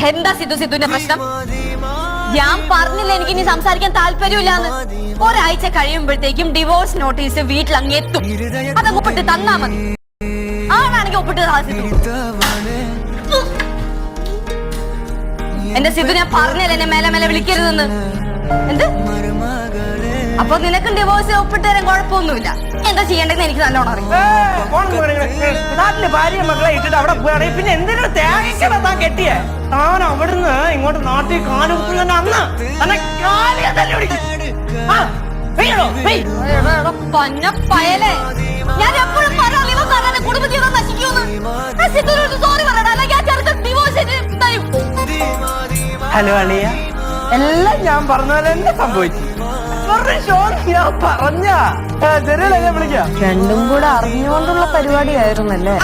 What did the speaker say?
എന്താ സിദ്ധുവിന്റെ പ്രശ്നം? ഞാൻ പറഞ്ഞില്ല എനിക്ക് ഇനി സംസാരിക്കാൻ താല്പര്യമില്ലാന്ന്. ഒരാഴ്ച കഴിയുമ്പോഴത്തേക്കും ഡിവോഴ്സ് നോട്ടീസ് വീട്ടിൽ അങ്ങ് എത്തും. അതങ്ങ് ഒപ്പിട്ട് തന്നാ മതി. ആണാണെങ്കിൽ ഒപ്പിട്ട് സിദ്ധു. എന്റെ സിദ്ധു, ഞാൻ പറഞ്ഞല്ലേ എന്നെ മേലെ മേലെ വിളിക്കരുതെന്ന്. എന്ത്? അപ്പൊ നിനക്കും ഡിവോഴ്സ് ഒപ്പിട്ട് തരാൻ കുഴപ്പമൊന്നുമില്ല. എന്താ ചെയ്യേണ്ടതെന്ന് എനിക്ക് നല്ലോണം അറിയാം. നാട്ടില് ഭാര്യ മക്കളെ ഇട്ടിട്ട് അവിടെ പോവുകയാണെങ്കിൽ പിന്നെ എന്തിനാ തേങ്ങ താൻ കെട്ടിയേ? താൻ അവിടുന്ന് ഇങ്ങോട്ട് നാട്ടിൽ കാലുകുത്തുന്ന അന്ന് തന്നെ പന്നപ്പയലേ, ഞാൻ എപ്പോഴും പറയാൻ കുടുംബജീവിതം നശിക്കുമെന്ന്. സോറി പറയടാ, ഹലോ അളിയ, എല്ലാം ഞാൻ പറഞ്ഞ പോലെ എന്നെ സംഭവിച്ചു. ഞാൻ പറഞ്ഞ വിളിക്കാം. രണ്ടും കൂടെ അറിഞ്ഞുകൊണ്ടുള്ള പരിപാടിയായിരുന്നല്ലേ?